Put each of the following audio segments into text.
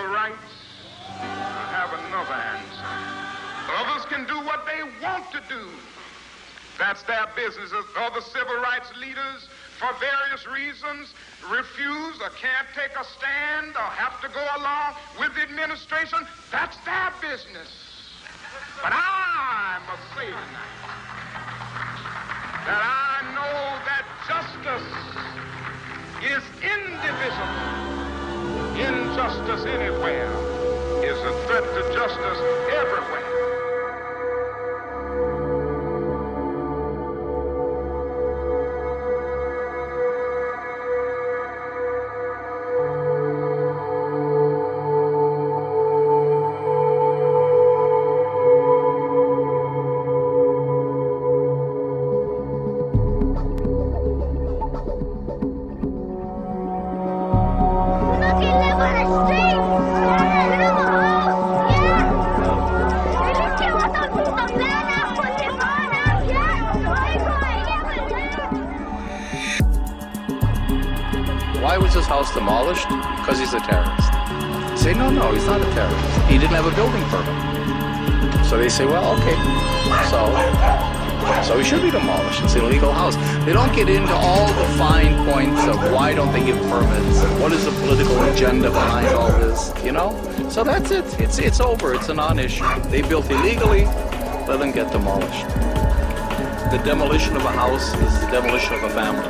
civil rights, I have another answer. Others can do what they want to do. That's their business. Other civil rights leaders, for various reasons, refuse or can't take a stand or have to go along with the administration. That's their business. But I must say tonight that I know that justice is indivisible. Injustice anywhere is a threat to justice everywhere. Why was his house demolished? Because he's a terrorist. You say, no, he's not a terrorist. He didn't have a building permit. So they say, well, okay, so he should be demolished. It's an illegal house. They don't get into all the fine points of why don't they give permits and what is the political agenda behind all this, you know? So that's it. It's over. It's a non-issue. They built illegally. Let them get demolished. The demolition of a house is the demolition of a family.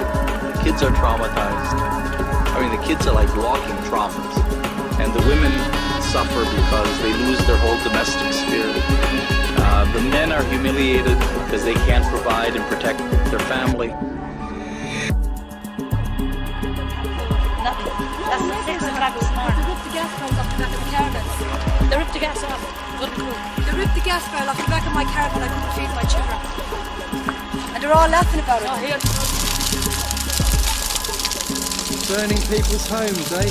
The kids are traumatized. I mean, the kids are like walking traumas. And the women suffer because they lose their whole domestic sphere. The men are humiliated because they can't provide and protect their family. Nothing. That's the thing that I was smart. They ripped the gas barrels off the back of the car then. They ripped the gas off. Wouldn't cool. They ripped the gas barrel off the back of my car when I couldn't feed my children. And they're all laughing about it. Oh, here. Burning people's homes, eh?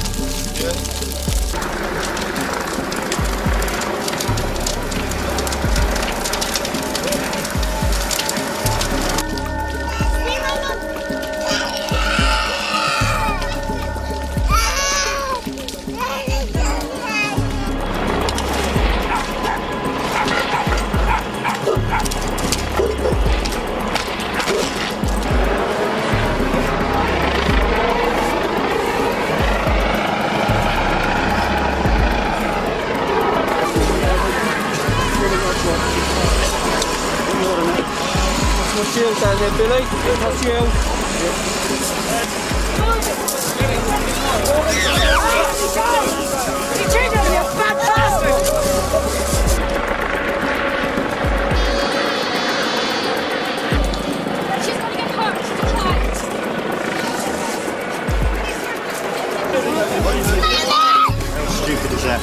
Yeah. What's yours down there, Billy? What's yours? You turned out, you fat bastard! She's going to get hurt. She's a child. How stupid is that?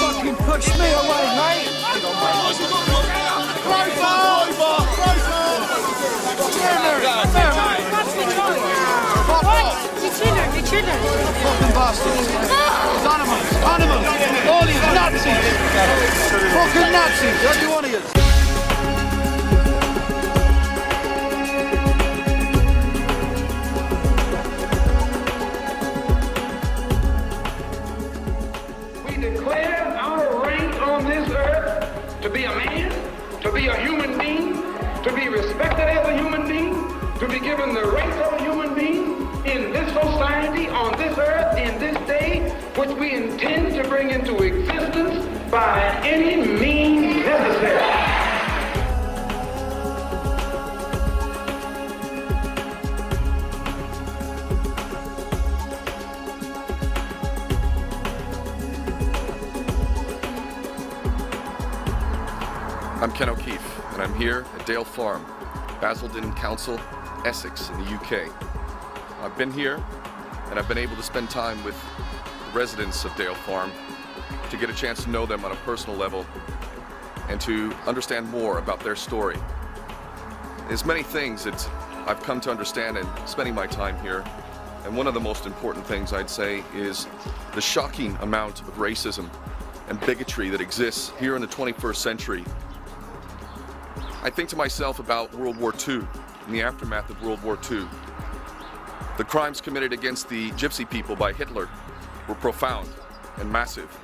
Fucking push me away, mate! Your children. Fucking bastards! Animals! All these Nazis! Fucking Nazis! Every one of you! Declare our right on this earth to be a man, to be a human being, to be respected as a human being, to be given the rights of a human being in this society, on this earth, in this day, which we intend to bring into existence by any means necessary. I'm Keefe, and I'm here at Dale Farm, Basildon Council, Essex in the UK. I've been here, and I've been able to spend time with the residents of Dale Farm to get a chance to know them on a personal level and to understand more about their story. There's many things that I've come to understand in spending my time here, and one of the most important things I'd say is the shocking amount of racism and bigotry that exists here in the 21st century. I think to myself about World War II and the aftermath of World War II. The crimes committed against the Gypsy people by Hitler were profound and massive.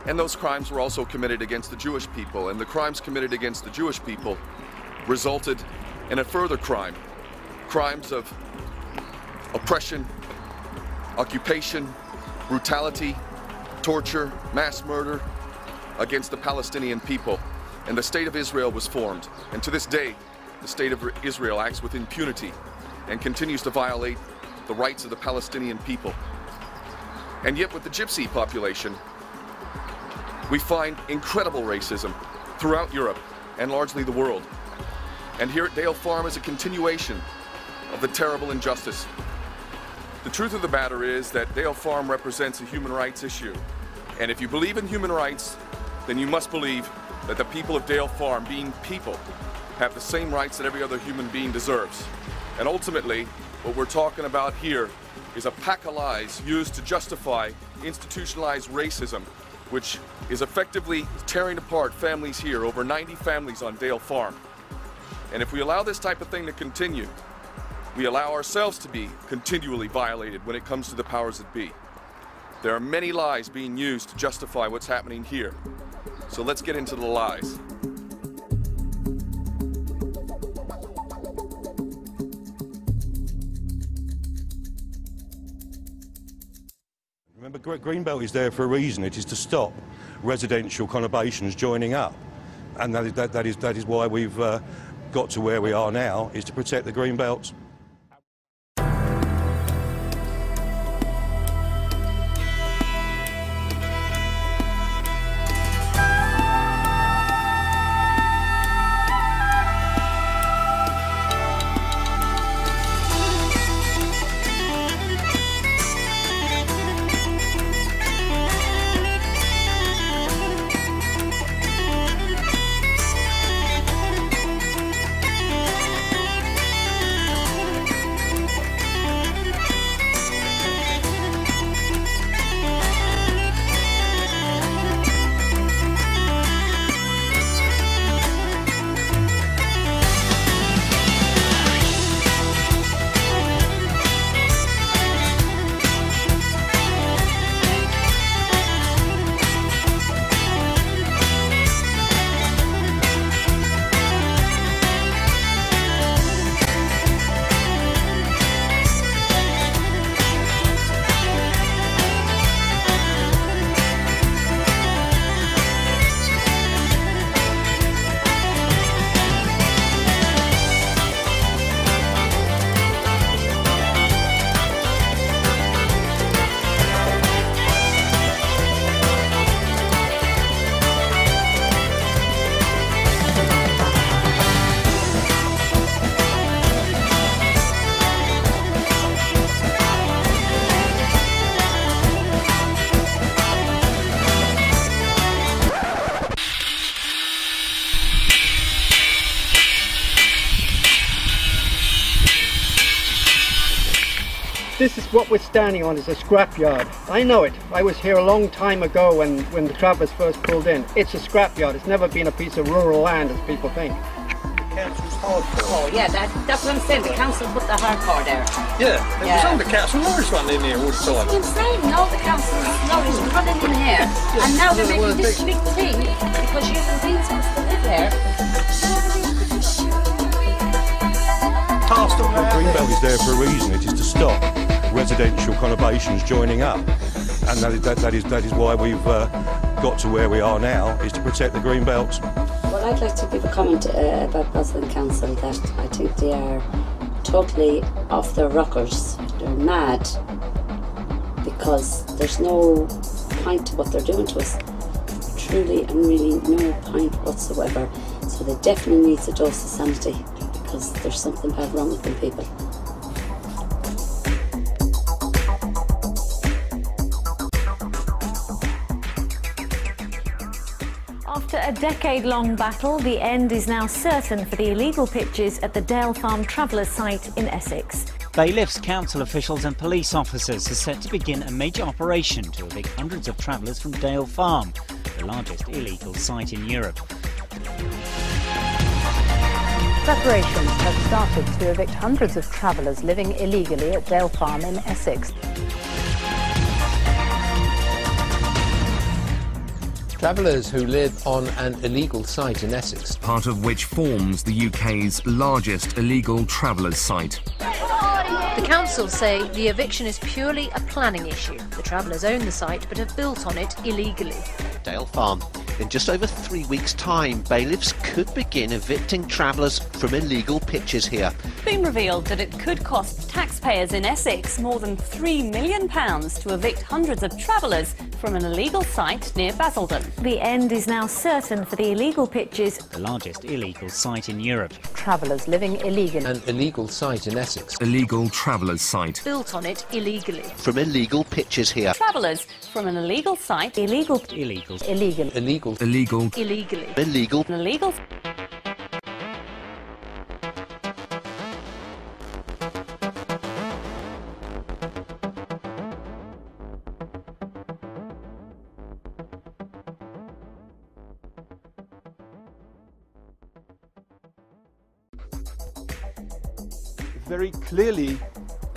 And those crimes were also committed against the Jewish people, and the crimes committed against the Jewish people resulted in a further crime. Crimes of oppression, occupation, brutality, torture, mass murder against the Palestinian people. And the State of Israel was formed. And to this day, the State of Israel acts with impunity and continues to violate the rights of the Palestinian people. And yet with the Gypsy population, we find incredible racism throughout Europe and largely the world. And here at Dale Farm is a continuation of the terrible injustice. The truth of the matter is that Dale Farm represents a human rights issue. And if you believe in human rights, then you must believe that the people of Dale Farm, being people, have the same rights that every other human being deserves. And ultimately, what we're talking about here is a pack of lies used to justify institutionalized racism, which is effectively tearing apart families here, over 90 families on Dale Farm. And if we allow this type of thing to continue, we allow ourselves to be continually violated when it comes to the powers that be. There are many lies being used to justify what's happening here. So let's get into the lies. Remember, Greenbelt is there for a reason. It is to stop residential conurbations joining up. And that is why we've got to where we are now, is to protect the Greenbelt. This is what we're standing on, is a scrapyard. I know it. I was here a long time ago when the travellers first pulled in. It's a scrapyard. It's never been a piece of rural land as people think. The council's hardcore. Oh yeah, that's what I'm saying. The council put the hardcore there. Yeah, it was on the council. Lawyers running in here all the time. It's insane. No, the council's lawyers running in here. And now they're making this big thing because human beings wants to live here. Greenbelt is there for a reason. It is to stop residential conurbations joining up, and that is why we've got to where we are now, is to protect the Greenbelt. Well, I'd like to give a comment about Basel Council that I think they are totally off their rockers. They're mad because there's no point to what they're doing to us. Truly and really no point whatsoever. So they definitely need a dose of sanity, because there's something bad wrong with them people. After a decade-long battle, the end is now certain for the illegal pitches at the Dale Farm Travellers site in Essex. Bailiffs, council officials and police officers are set to begin a major operation to evict hundreds of travellers from Dale Farm, the largest illegal site in Europe. Preparations have started to evict hundreds of travellers living illegally at Dale Farm in Essex. Travellers who live on an illegal site in Essex. Part of which forms the UK's largest illegal travellers site. The council say the eviction is purely a planning issue. The travellers own the site but have built on it illegally. Dale Farm. In just over 3 weeks' time, bailiffs could begin evicting travellers from illegal pitches here. It's been revealed that it could cost taxpayers in Essex more than £3 million to evict hundreds of travellers from an illegal site near Basildon. The end is now certain for the illegal pitches. The largest illegal site in Europe. Travellers living illegally. An illegal site in Essex. Illegal travellers site. Built on it illegally. From illegal pitches here. Travellers from an illegal site. Illegal. Illegal. Illegal. Illegal. Illegally. Illegal. Illegal. Very clearly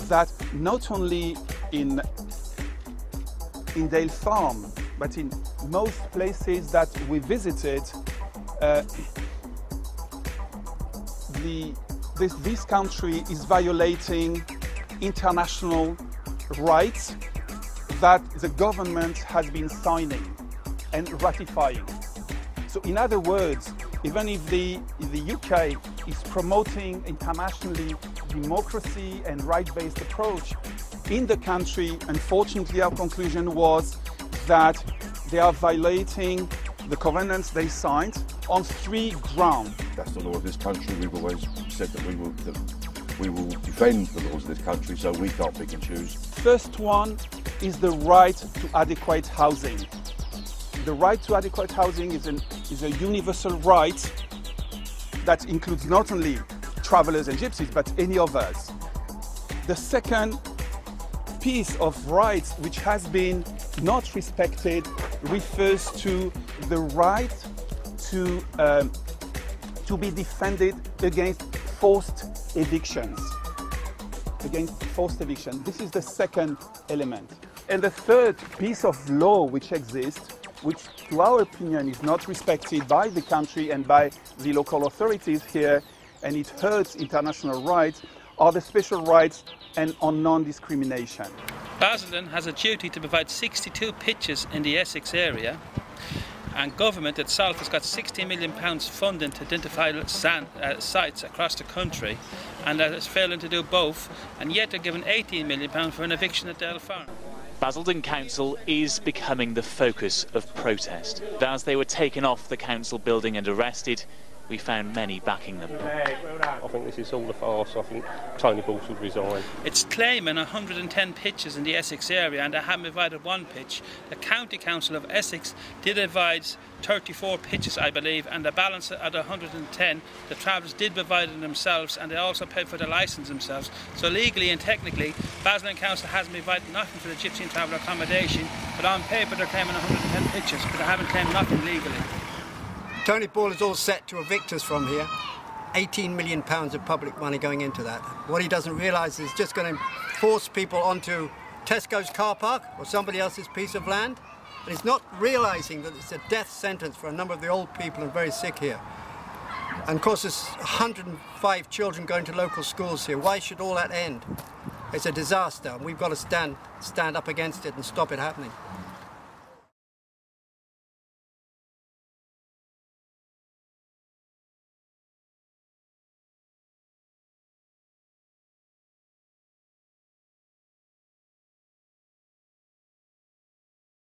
that not only in Dale Farm, but in most places that we visited, this country is violating international rights that the government has been signing and ratifying. So in other words, even if the UK is promoting internationally democracy and right-based approach, in the country, unfortunately, our conclusion was that they are violating the covenants they signed on 3 grounds. That's the law of this country. We've always said that we will defend the laws of this country, so we can't pick and choose. First one is the right to adequate housing. The right to adequate housing is a universal right that includes not only travellers and gypsies, but any of us. The second piece of rights which has been not respected refers to the right to be defended against forced evictions. This is the second element. And the third piece of law which exists, which to our opinion is not respected by the country and by the local authorities here, and it hurts international rights, are the special rights and on non-discrimination. Basildon has a duty to provide 62 pitches in the Essex area, and government itself has got £60 million funding to identify sites across the country, and that is failing to do both, and yet they're given £18 million for an eviction at Dale Farm. Basildon Council is becoming the focus of protest. As they were taken off the council building and arrested, we found many backing them. I think this is all a farce. I think Tony Ball should resign. It's claiming 110 pitches in the Essex area, and they haven't provided one pitch. The County Council of Essex did advise 34 pitches, I believe, and the balance at 110, the travellers did provide it themselves, and they also paid for the licence themselves. So legally and technically, Basildon Council hasn't provided nothing for the gypsy and traveller accommodation, but on paper they're claiming 110 pitches, but they haven't claimed nothing legally. Tony Ball is all set to evict us from here. £18 million of public money going into that. What he doesn't realise is just going to force people onto Tesco's car park or somebody else's piece of land. And he's not realising that it's a death sentence for a number of the old people and very sick here. And of course there's 105 children going to local schools here. Why should all that end? It's a disaster, and we've got to stand up against it and stop it happening.